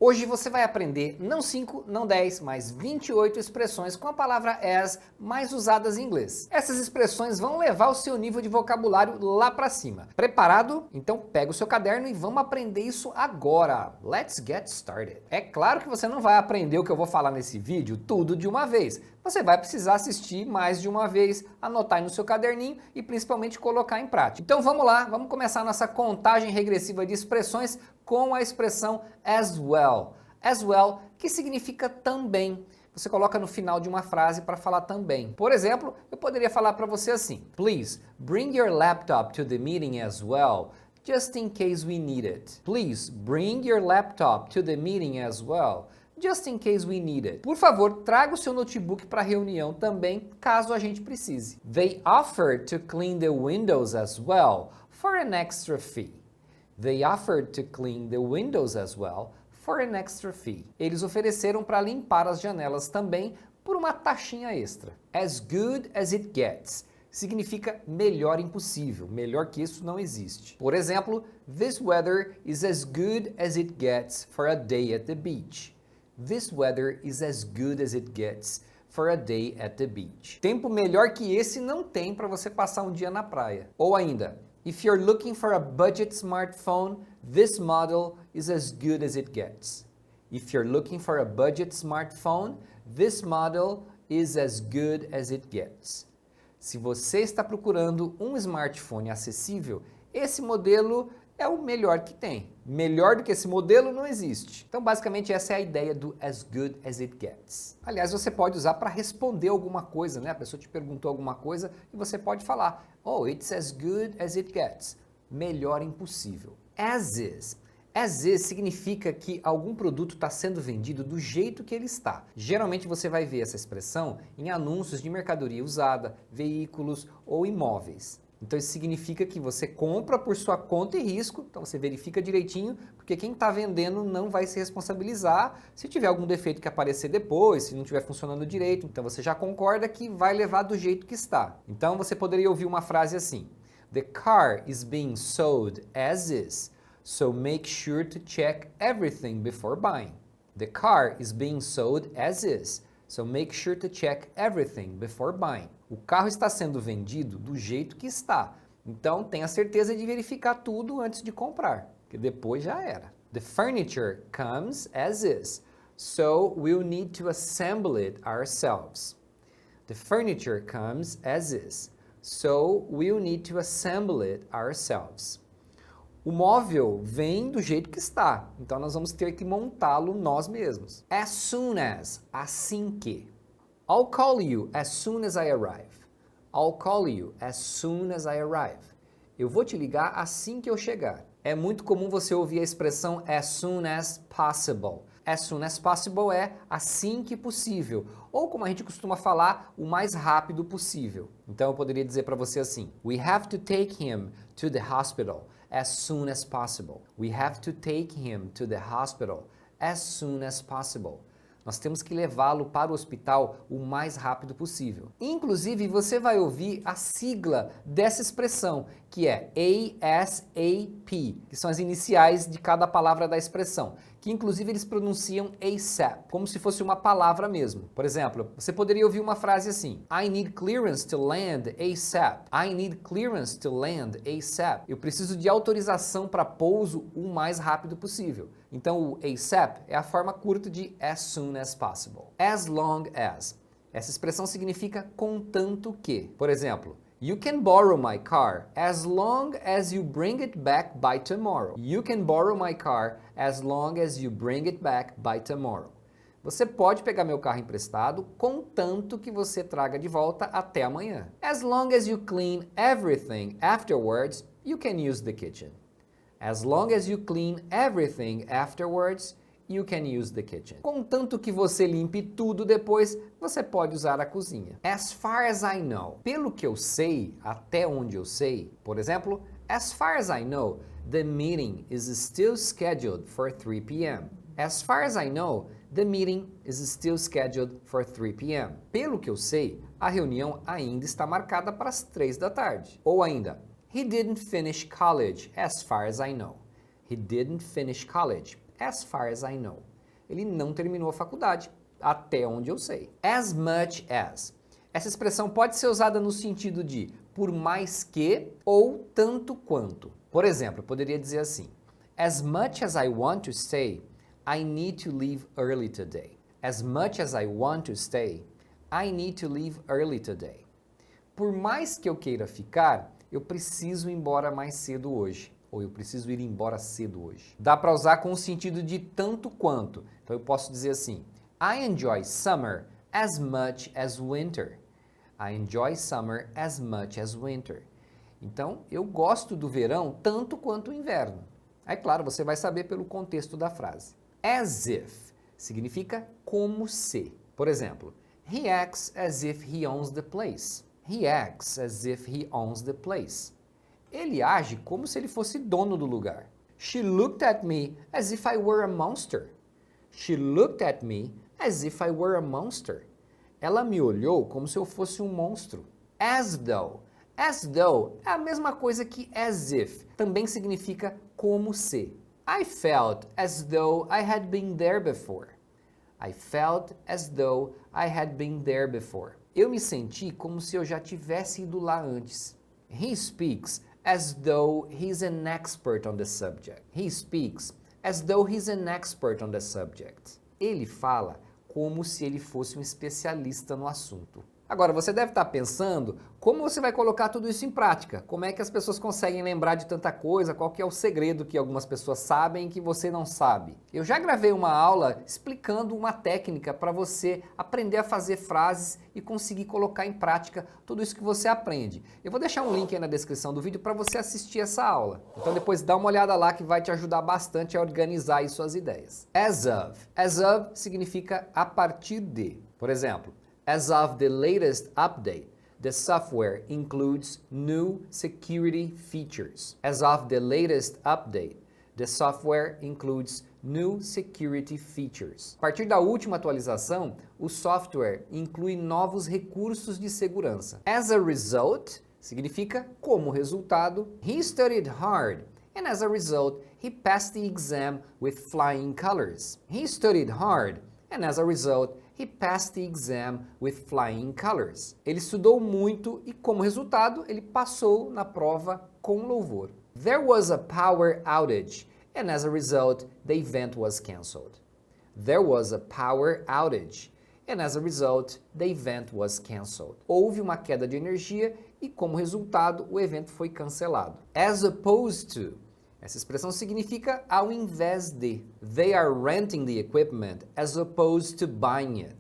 Hoje você vai aprender não 5, não 10, mas 28 expressões com a palavra as mais usadas em inglês. Essas expressões vão levar o seu nível de vocabulário lá para cima. Preparado? Então pega o seu caderno e vamos aprender isso agora. Let's get started. É claro que você não vai aprender o que eu vou falar nesse vídeo tudo de uma vez. Você vai precisar assistir mais de uma vez, anotar aí no seu caderninho e principalmente colocar em prática. Então vamos lá, vamos começar a nossa contagem regressiva de expressões com a expressão as well. As well, que significa também. Você coloca no final de uma frase para falar também. Por exemplo, eu poderia falar para você assim: Please, bring your laptop to the meeting as well, just in case we need it. Please, bring your laptop to the meeting as well, just in case we need it. Por favor, traga o seu notebook para a reunião também, caso a gente precise. They offered to clean the windows as well, for an extra fee. They offered to clean the windows as well, for an extra fee. Eles ofereceram para limpar as janelas também por uma taxinha extra. As good as it gets significa melhor impossível, melhor que isso não existe. Por exemplo, this weather is as good as it gets for a day at the beach. This weather is as good as it gets for a day at the beach. Tempo melhor que esse não tem para você passar um dia na praia. Ou ainda, if you're looking for a budget smartphone, this model is as good as it gets. If you're looking for a budget smartphone, this model is as good as it gets. Se você está procurando um smartphone acessível, esse modelo é o melhor que tem. Melhor do que esse modelo não existe. Então, basicamente, essa é a ideia do as good as it gets. Aliás, você pode usar para responder alguma coisa, né? A pessoa te perguntou alguma coisa e você pode falar, oh, it's as good as it gets. Melhor impossível. As is. As is significa que algum produto está sendo vendido do jeito que ele está. Geralmente você vai ver essa expressão em anúncios de mercadoria usada, veículos ou imóveis. Então isso significa que você compra por sua conta e risco, então você verifica direitinho, porque quem está vendendo não vai se responsabilizar se tiver algum defeito que aparecer depois, se não estiver funcionando direito, então você já concorda que vai levar do jeito que está. Então você poderia ouvir uma frase assim: The car is being sold as is, so make sure to check everything before buying. The car is being sold as is, so make sure to check everything before buying. O carro está sendo vendido do jeito que está, então tenha certeza de verificar tudo antes de comprar, porque depois já era. The furniture comes as is, so we'll need to assemble it ourselves. The furniture comes as is, so we'll need to assemble it ourselves. O móvel vem do jeito que está, então nós vamos ter que montá-lo nós mesmos. As soon as, assim que. I'll call you as soon as I arrive. I'll call you as soon as I arrive. Eu vou te ligar assim que eu chegar. É muito comum você ouvir a expressão as soon as possible. As soon as possible é assim que possível, ou como a gente costuma falar, o mais rápido possível. Então eu poderia dizer para você assim: We have to take him to the hospital as soon as possible. We have to take him to the hospital as soon as possible. Nós temos que levá-lo para o hospital o mais rápido possível. Inclusive, você vai ouvir a sigla dessa expressão, que é ASAP, que são as iniciais de cada palavra da expressão, que inclusive eles pronunciam ASAP, como se fosse uma palavra mesmo. Por exemplo, você poderia ouvir uma frase assim: I need clearance to land ASAP. I need clearance to land ASAP. Eu preciso de autorização para pouso o mais rápido possível. Então o ASAP é a forma curta de as soon as possible. As long as. Essa expressão significa contanto que. Por exemplo, You can borrow my car as long as you bring it back by tomorrow. You can borrow my car as long as you bring it back by tomorrow. Você pode pegar meu carro emprestado contanto que você traga de volta até amanhã. As long as you clean everything afterwards, you can use the kitchen. As long as you clean everything afterwards, you can use the kitchen. Contanto que você limpe tudo depois, você pode usar a cozinha. As far as I know. Pelo que eu sei, até onde eu sei. Por exemplo, as far as I know, the meeting is still scheduled for 3 p.m. As far as I know, the meeting is still scheduled for 3 p.m. Pelo que eu sei, a reunião ainda está marcada para as 3 da tarde. Ou ainda, He didn't finish college, as far as I know. He didn't finish college, as far as I know. ele não terminou a faculdade, até onde eu sei. As much as. Essa expressão pode ser usada no sentido de por mais que ou tanto quanto. Por exemplo, eu poderia dizer assim: As much as I want to stay, I need to leave early today. As much as I want to stay, I need to leave early today. Por mais que eu queira ficar, eu preciso ir embora mais cedo hoje. Ou eu preciso ir embora cedo hoje. Dá para usar com o sentido de tanto quanto. Então eu posso dizer assim: I enjoy summer as much as winter. I enjoy summer as much as winter. Então, eu gosto do verão tanto quanto o inverno. É claro, você vai saber pelo contexto da frase. As if significa como se. Por exemplo, he acts as if he owns the place. He acts as if he owns the place. Ele age como se ele fosse dono do lugar. She looked at me as if I were a monster. She looked at me as if I were a monster. Ela me olhou como se eu fosse um monstro. As though. As though é a mesma coisa que as if. Também significa como se. I felt as though I had been there before. I felt as though I had been there before. Eu me senti como se eu já tivesse ido lá antes. He speaks as though he's an expert on the subject. He speaks as though he's an expert on the subject. Ele fala como se ele fosse um especialista no assunto. Agora, você deve estar pensando como você vai colocar tudo isso em prática. Como é que as pessoas conseguem lembrar de tanta coisa? Qual que é o segredo que algumas pessoas sabem e que você não sabe? Eu já gravei uma aula explicando uma técnica para você aprender a fazer frases e conseguir colocar em prática tudo isso que você aprende. Eu vou deixar um link aí na descrição do vídeo para você assistir essa aula. Então depois dá uma olhada lá que vai te ajudar bastante a organizar aí suas ideias. As of. As of significa a partir de. Por exemplo, as of the latest update, the software includes new security features. As of the latest update, the software includes new security features. A partir da última atualização, o software inclui novos recursos de segurança. As a result, significa como resultado, he studied hard. And as a result, he passed the exam with flying colors. He studied hard. And as a result, he passed the exam with flying colors. Ele estudou muito e, como resultado, ele passou na prova com louvor. There was a power outage, and as a result, the event was canceled. There was a power outage, and as a result, the event was canceled. Houve uma queda de energia e, como resultado, o evento foi cancelado. As opposed to. Essa expressão significa ao invés de. They are renting the equipment as opposed to buying it.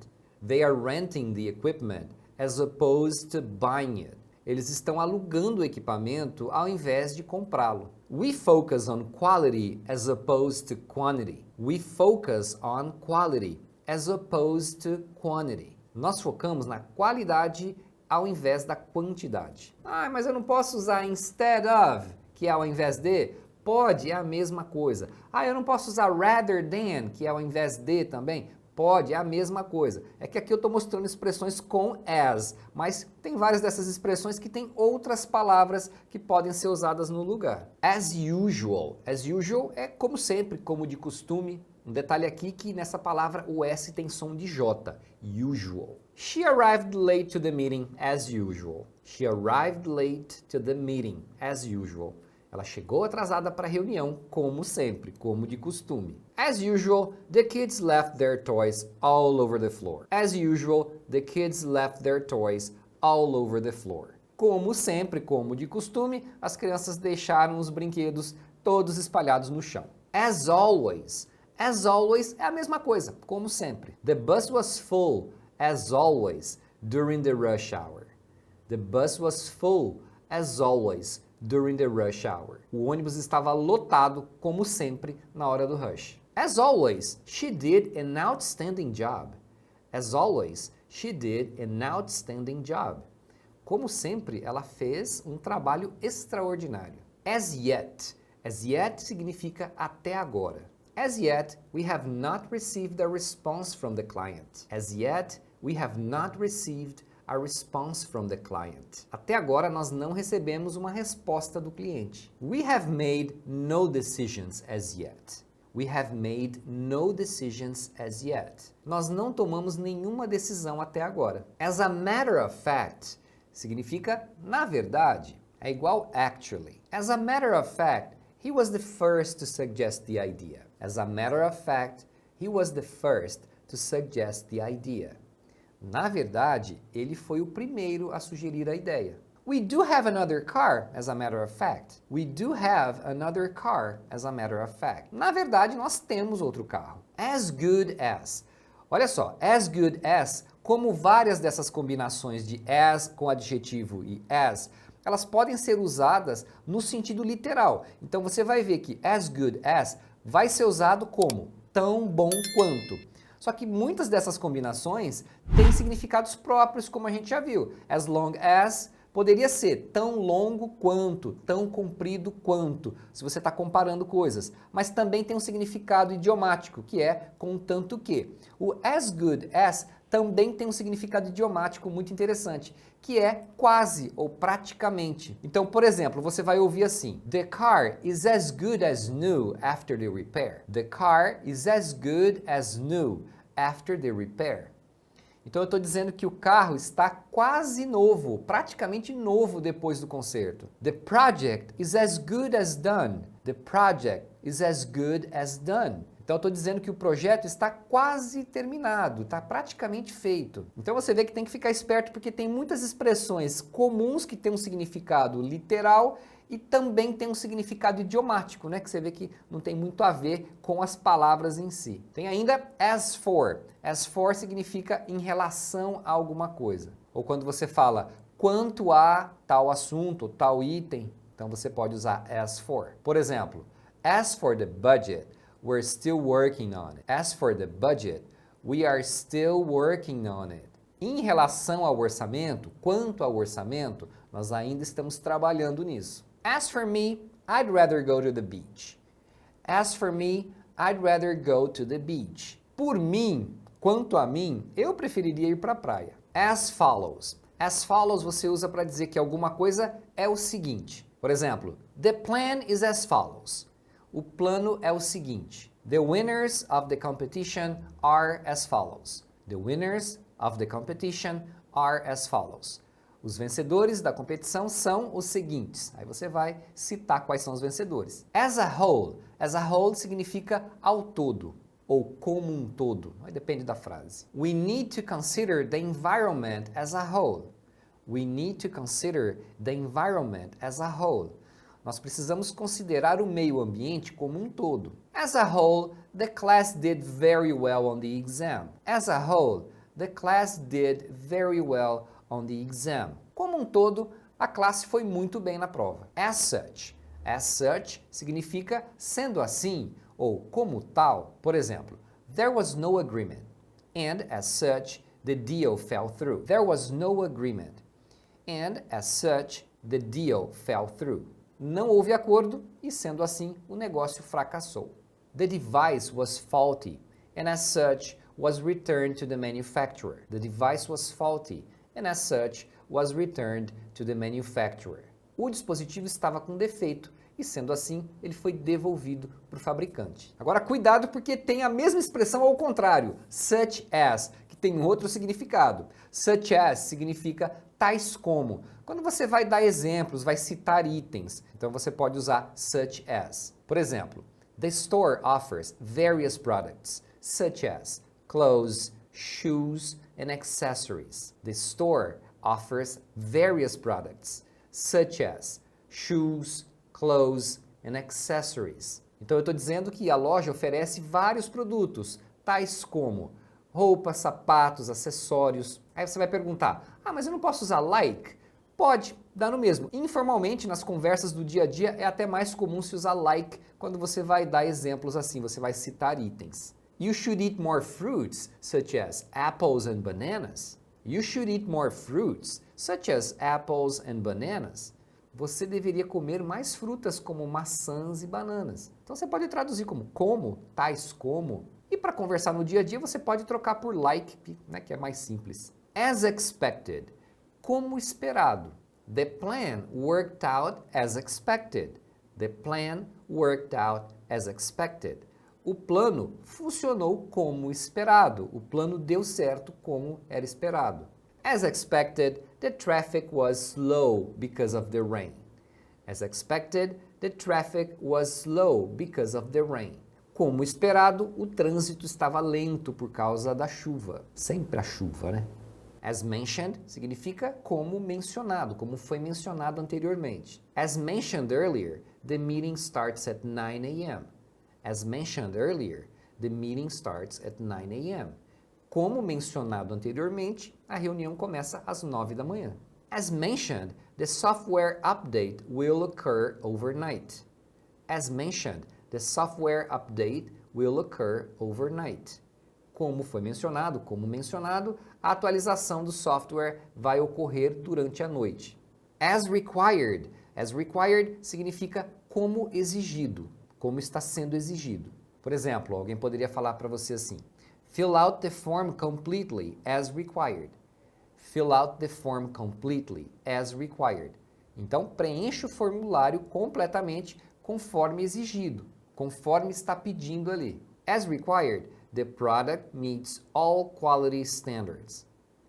They are renting the equipment as opposed to buying it. Eles estão alugando o equipamento ao invés de comprá-lo. We focus on quality as opposed to quantity. We focus on quality as opposed to quantity. Nós focamos na qualidade ao invés da quantidade. Ah, mas eu não posso usar instead of, que é ao invés de? Pode, é a mesma coisa. Ah, eu não posso usar rather than, que é ao invés de também? Pode, é a mesma coisa. É que aqui eu estou mostrando expressões com as, mas tem várias dessas expressões que têm outras palavras que podem ser usadas no lugar. As usual. As usual é como sempre, como de costume. Um detalhe aqui que nessa palavra o S tem som de J. Usual. She arrived late to the meeting as usual. She arrived late to the meeting as usual. Ela chegou atrasada para a reunião, como sempre, como de costume. As usual, the kids left their toys all over the floor. As usual, the kids left their toys all over the floor. Como sempre, como de costume, as crianças deixaram os brinquedos todos espalhados no chão. As always. As always é a mesma coisa, como sempre. The bus was full, as always, during the rush hour. The bus was full, as always, during the rush hour. O ônibus estava lotado, como sempre, na hora do rush. As always, she did an outstanding job. As always, she did an outstanding job. Como sempre, ela fez um trabalho extraordinário. As yet. As yet significa até agora. As yet, we have not received a response from the client. As yet, we have not received a response from the client. Até agora nós não recebemos uma resposta do cliente. We have made no decisions as yet. We have made no decisions as yet. Nós não tomamos nenhuma decisão até agora. As a matter of fact significa na verdade. É igual actually. As a matter of fact, he was the first to suggest the idea. As a matter of fact, he was the first to suggest the idea. Na verdade, ele foi o primeiro a sugerir a ideia. We do have another car, as a matter of fact. We do have another car, as a matter of fact. Na verdade, nós temos outro carro. As good as. Olha só, as good as, como várias dessas combinações de as com adjetivo e as, elas podem ser usadas no sentido literal. Então você vai ver que as good as vai ser usado como tão bom quanto. Só que muitas dessas combinações têm significados próprios, como a gente já viu. As long as poderia ser tão longo quanto, tão comprido quanto, se você está comparando coisas. Mas também tem um significado idiomático, que é contanto que. O as good as também tem um significado idiomático muito interessante, que é quase ou praticamente. Então, por exemplo, você vai ouvir assim: The car is as good as new after the repair. The car is as good as new after the repair. Então eu estou dizendo que o carro está quase novo, praticamente novo depois do conserto. The project is as good as done. The project is as good as done. Então eu estou dizendo que o projeto está quase terminado, está praticamente feito. Então você vê que tem que ficar esperto porque tem muitas expressões comuns que têm um significado literal e também tem um significado idiomático, né? Que você vê que não tem muito a ver com as palavras em si. Tem ainda as for. As for significa em relação a alguma coisa. Ou quando você fala quanto a tal assunto, tal item, então você pode usar as for. Por exemplo, as for the budget, we're still working on it. As for the budget, we are still working on it. Em relação ao orçamento, quanto ao orçamento, nós ainda estamos trabalhando nisso. As for me, I'd rather go to the beach. As for me, I'd rather go to the beach. Por mim, quanto a mim, eu preferiria ir para a praia. As follows. As follows você usa para dizer que alguma coisa é o seguinte. Por exemplo, the plan is as follows. O plano é o seguinte. The winners of the competition are as follows. The winners of the competition are as follows. Os vencedores da competição são os seguintes. Aí você vai citar quais são os vencedores. As a whole significa ao todo ou como um todo. Aí depende da frase. We need to consider the environment as a whole. We need to consider the environment as a whole. Nós precisamos considerar o meio ambiente como um todo. As a whole, the class did very well on the exam. As a whole, the class did very well on the exam. Como um todo, a classe foi muito bem na prova. As such. As such significa sendo assim ou como tal. Por exemplo, there was no agreement. And as such, the deal fell through. There was no agreement. And as such, the deal fell through. Não houve acordo e, sendo assim, o negócio fracassou. The device was faulty and as such was returned to the manufacturer. The device was faulty and as such was returned to the manufacturer. O dispositivo estava com defeito e, sendo assim, ele foi devolvido para o fabricante. Agora, cuidado porque tem a mesma expressão ao contrário, such as, que tem outro significado. Such as significa tais como. Quando você vai dar exemplos, vai citar itens, então você pode usar such as. Por exemplo, the store offers various products, such as clothes, shoes, and accessories. The store offers various products, such as shoes, clothes, and accessories. Então eu estou dizendo que a loja oferece vários produtos, tais como roupas, sapatos, acessórios. Aí você vai perguntar, mas eu não posso usar like? Pode, dá no mesmo. Informalmente, nas conversas do dia a dia, é até mais comum se usar like quando você vai dar exemplos assim, você vai citar itens. You should eat more fruits, such as apples and bananas. You should eat more fruits, such as apples and bananas. Você deveria comer mais frutas como maçãs e bananas. Então você pode traduzir como, tais como. E para conversar no dia a dia, você pode trocar por like, né, que é mais simples. As expected. Como esperado. The plan worked out as expected. The plan worked out as expected. o plano funcionou como esperado. O plano deu certo como era esperado. As expected, the traffic was slow because of the rain. As expected, the traffic was slow because of the rain. Como esperado, o trânsito estava lento por causa da chuva. Sempre a chuva, né? As mentioned significa como mencionado, como foi mencionado anteriormente. As mentioned earlier, the meeting starts at 9 a.m. As mentioned earlier, the meeting starts at 9 a.m. Como mencionado anteriormente, a reunião começa às 9 da manhã. As mentioned, the software update will occur overnight. As mentioned, the software update will occur overnight. Como foi mencionado, a atualização do software vai ocorrer durante a noite. As required significa como exigido, como está sendo exigido. Por exemplo, alguém poderia falar para você assim: fill out the form completely as required. Fill out the form completely as required. Então, preencha o formulário completamente conforme exigido, conforme está pedindo ali. As required, the product meets all quality standards.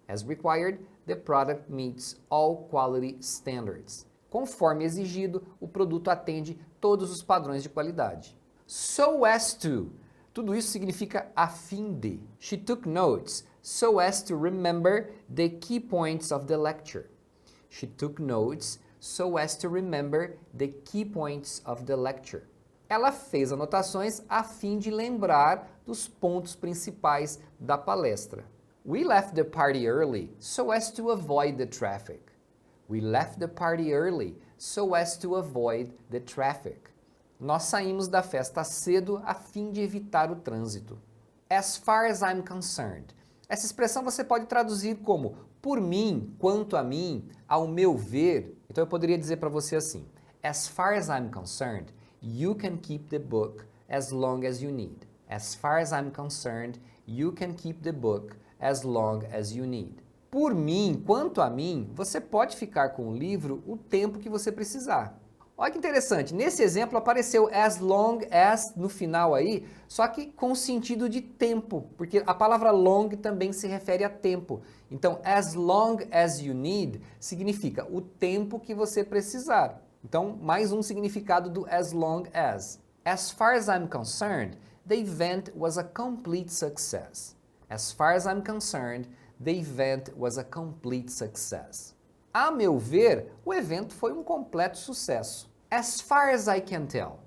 As required, the product meets all quality standards. Conforme exigido, o produto atende todos os padrões de qualidade. So as to. Tudo isso significa a fim de. She took notes so as to remember the key points of the lecture. She took notes so as to remember the key points of the lecture. Ela fez anotações a fim de lembrar dos pontos principais da palestra. We left the party early so as to avoid the traffic. We left the party early so as to avoid the traffic. Nós saímos da festa cedo a fim de evitar o trânsito. As far as I'm concerned. Essa expressão você pode traduzir como por mim, quanto a mim, ao meu ver. Então eu poderia dizer para você assim: as far as I'm concerned, you can keep the book as long as you need. As far as I'm concerned, you can keep the book as long as you need. Por mim, quanto a mim, você pode ficar com o livro o tempo que você precisar. Olha que interessante, nesse exemplo apareceu as long as no final aí, só que com o sentido de tempo, porque a palavra long também se refere a tempo. Então, as long as you need significa o tempo que você precisar. Então, mais um significado do as long as. As far as I'm concerned, the event was a complete success. As far as I'm concerned, the event was a complete success. A meu ver, o evento foi um completo sucesso. As far as I can tell.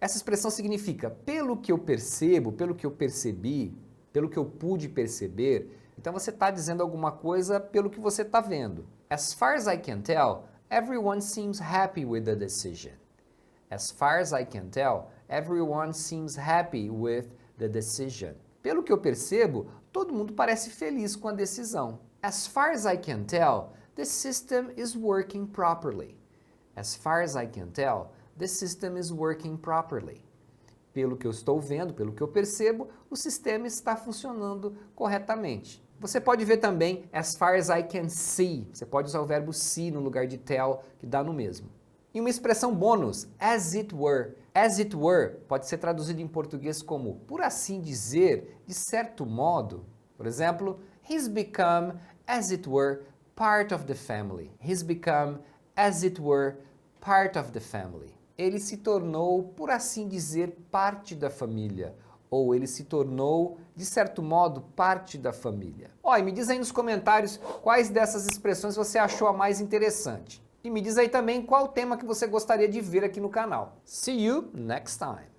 Essa expressão significa pelo que eu percebo, pelo que eu percebi, pelo que eu pude perceber. Então você está dizendo alguma coisa pelo que você está vendo. As far as I can tell, everyone seems happy with the decision. As far as I can tell, everyone seems happy with the decision. Pelo que eu percebo, todo mundo parece feliz com a decisão. As far as I can tell, the system is working properly. As far as I can tell, the system is working properly. Pelo que eu estou vendo, pelo que eu percebo, o sistema está funcionando corretamente. Você pode ver também as far as I can see. Você pode usar o verbo see no lugar de tell, que dá no mesmo. E uma expressão bônus, as it were. As it were pode ser traduzido em português como por assim dizer, de certo modo. Por exemplo, he's become, as it were, part of the family. He's become, as it were, part of the family. Ele se tornou, por assim dizer, parte da família. Ou ele se tornou, de certo modo, parte da família. Ó, e me diz aí nos comentários quais dessas expressões você achou a mais interessante. E me diz aí também qual tema que você gostaria de ver aqui no canal. See you next time!